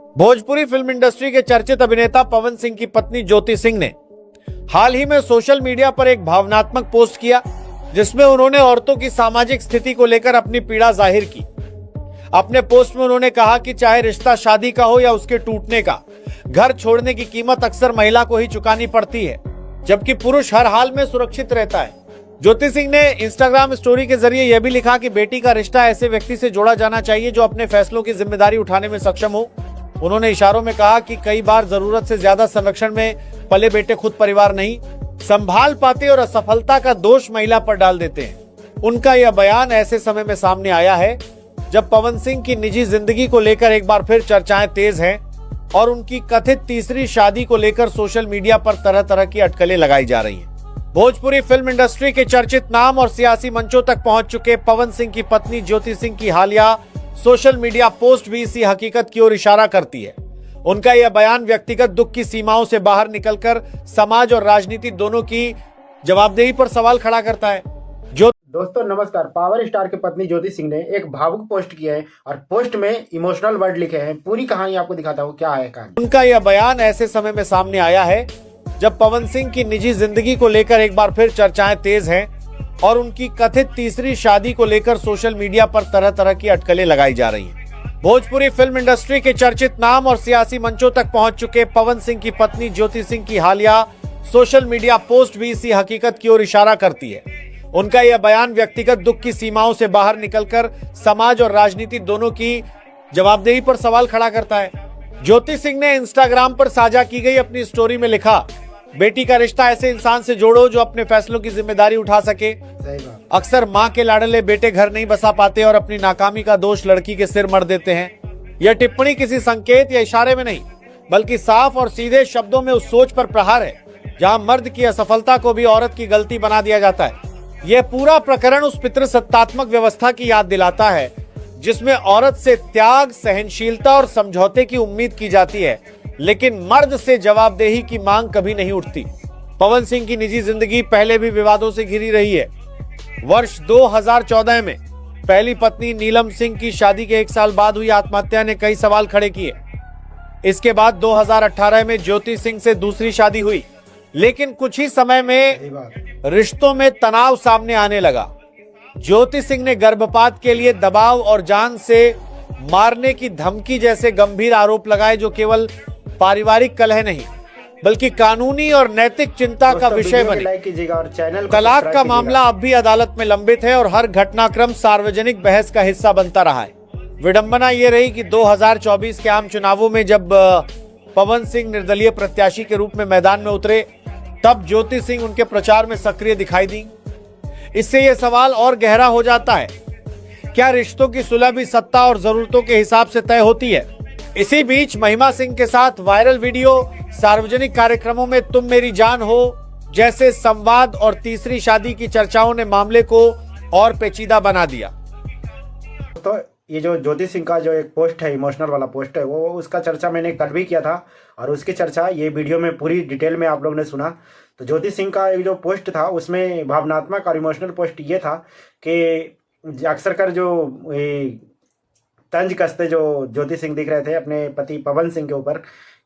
Bhojpuri film industry के चर्चित अभिनेता पवन सिंह की पत्नी ज्योति सिंह ने हाल ही में सोशल मीडिया पर एक भावनात्मक पोस्ट किया, जिसमें उन्होंने औरतों की सामाजिक स्थिति को लेकर अपनी पीड़ा जाहिर की। अपने पोस्ट में उन्होंने कहा कि चाहे रिश्ता शादी का हो या उसके टूटने का, घर छोड़ने की कीमत अक्सर महिला को ही चुकानी पड़ती है, जबकि पुरुष हर हाल में सुरक्षित रहता है। ज्योति सिंह ने इंस्टाग्राम स्टोरी के जरिए यह भी लिखा कि बेटी का रिश्ता ऐसे व्यक्ति से जोड़ा जाना चाहिए जो अपने फैसलों की जिम्मेदारी उठाने में सक्षम हो। उन्होंने इशारों में कहा कि कई बार जरूरत से ज्यादा संरक्षण में पले बेटे खुद परिवार नहीं संभाल पाते और असफलता का दोष महिला पर डाल देते हैं। उनका यह बयान ऐसे समय में सामने आया है जब पवन सिंह की निजी जिंदगी को लेकर एक बार फिर चर्चाएं तेज हैं और उनकी कथित तीसरी शादी को लेकर सोशल मीडिया पर तरह तरह की अटकलें लगाई जा रही हैं। भोजपुरी फिल्म इंडस्ट्री के चर्चित नाम और सियासी मंचों तक पहुंच चुके पवन सिंह की पत्नी ज्योति सिंह की हालिया सोशल मीडिया पोस्ट भी इसी हकीकत की ओर इशारा करती है। उनका यह बयान व्यक्तिगत दुख की सीमाओं से बाहर निकलकर समाज और राजनीति दोनों की जवाबदेही पर सवाल खड़ा करता है। दोस्तों नमस्कार। पावर स्टार की पत्नी ज्योति सिंह ने एक भावुक पोस्ट किया है और पोस्ट में इमोशनल वर्ड लिखे हैं। पूरी कहानी आपको दिखाता हूँ, क्या है कहानी। उनका यह बयान ऐसे समय में सामने आया है जब पवन सिंह की निजी जिंदगी को लेकर एक बार फिर चर्चाएं तेज हैं और उनकी कथित तीसरी शादी को लेकर सोशल मीडिया पर तरह तरह की अटकलें लगाई जा रही हैं। भोजपुरी फिल्म इंडस्ट्री के चर्चित नाम और सियासी मंचों तक पहुंच चुके पवन सिंह की पत्नी ज्योति सिंह की हालिया सोशल मीडिया पोस्ट भी इसी हकीकत की ओर इशारा करती है। उनका यह बयान व्यक्तिगत दुख की सीमाओं से बाहर निकलकर समाज और राजनीति दोनों की जवाबदेही पर सवाल खड़ा करता है। ज्योति सिंह ने इंस्टाग्राम पर साझा की गई अपनी स्टोरी में लिखा, बेटी का रिश्ता ऐसे इंसान से जोड़ो जो अपने फैसलों की जिम्मेदारी उठा सके। अक्सर माँ के लाडले बेटे घर नहीं बसा पाते और अपनी नाकामी का दोष लड़की के सिर मढ़ देते हैं। यह टिप्पणी किसी संकेत या इशारे में नहीं, बल्कि साफ और सीधे शब्दों में उस सोच पर प्रहार है जहां मर्द की असफलता को भी औरत की गलती बना दिया जाता है। यह पूरा प्रकरण उस पितृसत्तात्मक व्यवस्था की याद दिलाता है जिसमें औरत से त्याग, सहनशीलता और समझौते की उम्मीद की जाती है, लेकिन मर्द से जवाबदेही की मांग कभी नहीं उठती। पवन सिंह की निजी जिंदगी पहले भी विवादों से घिरी रही है। वर्ष 2014 में पहली पत्नी नीलम सिंह की शादी के 1 साल बाद हुई आत्महत्या ने कई सवाल खड़े किए। इसके बाद 2018 में ज्योति सिंह से दूसरी शादी हुई, लेकिन कुछ ही समय में रिश्तों में तनाव सामने आने लगा। ज्योति सिंह ने गर्भपात के लिए दबाव और जान से मारने की धमकी जैसे गंभीर आरोप लगाए, जो केवल पारिवारिक कलह नहीं बल्कि कानूनी और नैतिक चिंता का विषय बने। तलाक का मामला अब भी अदालत में लंबित है और हर घटनाक्रम सार्वजनिक बहस का हिस्सा बनता रहा है। विडंबना ये रही कि 2024 के आम चुनावों में जब पवन सिंह निर्दलीय प्रत्याशी के रूप में मैदान में उतरे, तब ज्योति सिंह उनके प्रचार में सक्रिय दिखाई दी। इससे यह सवाल और गहरा हो जाता है, क्या रिश्तों की सुलह भी सत्ता और जरूरतों के हिसाब से तय होती है? इसी बीच महिमा सिंह के साथ वायरल वीडियो, सार्वजनिक कार्यक्रमों में तुम मेरी जान हो जैसे संवाद और तीसरी शादी की चर्चाओं ने मामले को और पेचीदा बना दिया। तो ये जो ज्योति सिंह का जो एक पोस्ट है, इमोशनल वाला पोस्ट है, वो उसका चर्चा मैंने कल भी किया था और उसकी चर्चा ये वीडियो में पूरी डिटेल में आप लोगों ने सुना। तो ज्योति सिंह का एक जो पोस्ट था उसमें भावनात्मक और इमोशनल पोस्ट ये था कि अक्सर कर जो तंज कसते जो ज्योति सिंह दिख रहे थे अपने पति पवन सिंह के ऊपर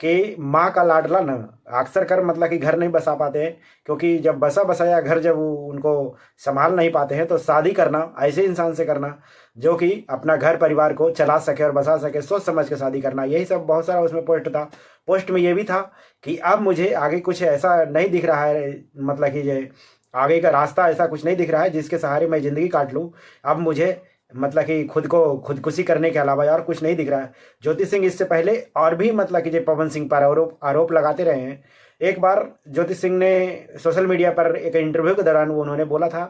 कि माँ का लाडला ना अक्सर कर मतलब कि घर नहीं बसा पाते हैं, क्योंकि जब बसा बसाया घर जब उनको संभाल नहीं पाते हैं तो शादी करना ऐसे इंसान से करना जो कि अपना घर परिवार को चला सके और बसा सके, सोच समझ के शादी करना, यही सब बहुत सारा उसमें पोस्ट था। पोस्ट में ये भी था कि अब मुझे आगे कुछ ऐसा नहीं दिख रहा है, मतलब कि ये आगे का रास्ता ऐसा कुछ नहीं दिख रहा है जिसके सहारे मैं ज़िंदगी काट लूँ। अब मुझे मतलब कि खुद को खुदकुशी करने के अलावा और कुछ नहीं दिख रहा है। ज्योति सिंह इससे पहले और भी मतलब कि जो पवन सिंह पर आरोप लगाते रहे हैं। एक बार ज्योति सिंह ने सोशल मीडिया पर एक इंटरव्यू के दौरान उन्होंने बोला था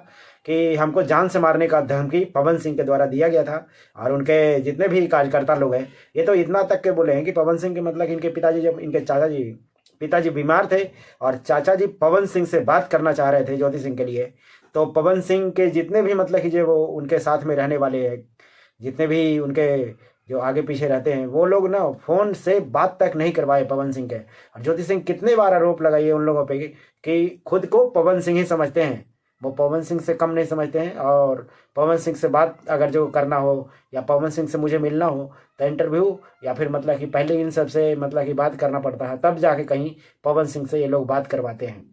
कि हमको जान से मारने का धमकी पवन सिंह के द्वारा दिया गया था और उनके जितने भी कार्यकर्ता लोग हैं ये तो इतना तक के बोले हैं कि पवन सिंह के मतलब इनके पिताजी, जब इनके पिताजी बीमार थे और चाचा जी पवन सिंह से बात करना चाह रहे थे ज्योति सिंह के लिए, तो पवन सिंह के जितने भी मतलब कि जो वो उनके साथ में रहने वाले हैं, जितने भी उनके जो आगे पीछे रहते हैं, वो लोग ना फ़ोन से बात तक नहीं करवाए पवन सिंह के। और ज्योति सिंह कितने बार आरोप लगाइए उन लोगों पे कि खुद को पवन सिंह ही समझते हैं वो पवन सिंह से कम नहीं समझते हैं। और पवन सिंह से बात अगर जो करना हो या पवन सिंह से मुझे मिलना हो तो इंटरव्यू या फिर मतलब कि पहले इन सब से मतलब कि बात करना पड़ता है, तब जाके कहीं पवन सिंह से ये लोग बात करवाते हैं।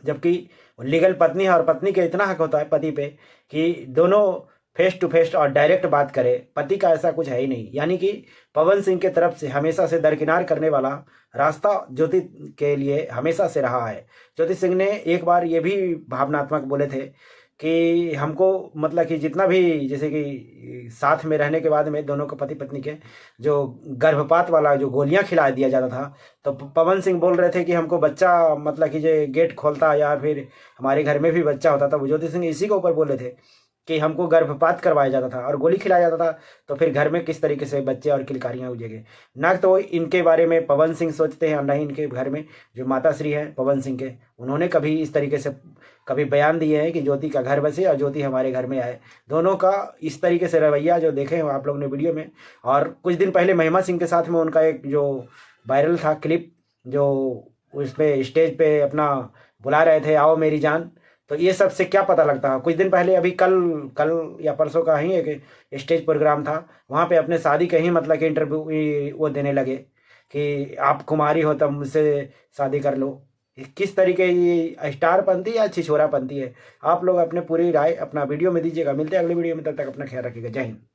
जबकि लीगल पत्नी है और पत्नी के इतना हक होता है पति पे कि दोनों फेस टू फेस और डायरेक्ट बात करे। पति का ऐसा कुछ है ही नहीं। यानी कि पवन सिंह के तरफ से हमेशा से दरकिनार करने वाला रास्ता ज्योति के लिए हमेशा से रहा है। ज्योति सिंह ने एक बार ये भी भावनात्मक बोले थे कि हमको मतलब कि जितना भी जैसे कि साथ में रहने के बाद में दोनों को पति पत्नी के जो गर्भपात वाला जो गोलियां खिला दिया जाता था, तो पवन सिंह बोल रहे थे कि हमको बच्चा मतलब कि जो गेट खोलता या फिर हमारे घर में भी बच्चा होता था। वो ज्योति सिंह इसी के ऊपर बोले थे कि हमको गर्भपात करवाया जाता था और गोली खिलाया जाता था, तो फिर घर में किस तरीके से बच्चे और किलकारियाँ उजेंगे। ना तो इनके बारे में पवन सिंह सोचते हैं और ना ही इनके घर में जो माता श्री हैं पवन सिंह के, उन्होंने कभी इस तरीके से कभी बयान दिए हैं कि ज्योति का घर बसे और ज्योति हमारे घर में आए। दोनों का इस तरीके से रवैया जो देखे हैं आप लोग ने वीडियो में। और कुछ दिन पहले महिमा सिंह के साथ में उनका एक जो वायरल था क्लिप, जो उस पर स्टेज पे अपना बुला रहे थे आओ मेरी जान, तो ये सब से क्या पता लगता है। कुछ दिन पहले अभी कल या परसों का ही एक स्टेज प्रोग्राम था, वहाँ पे अपने शादी के ही मतलब कि इंटरव्यू वो देने लगे कि आप कुमारी हो तब मुझसे शादी कर लो। किस तरीके ये स्टारपंथी या छिछोरापंथी है। आप लोग अपने पूरी राय अपना वीडियो में दीजिएगा। मिलते हैं अगली वीडियो में, तब तक अपना ख्याल रखिएगा। जय हिंद।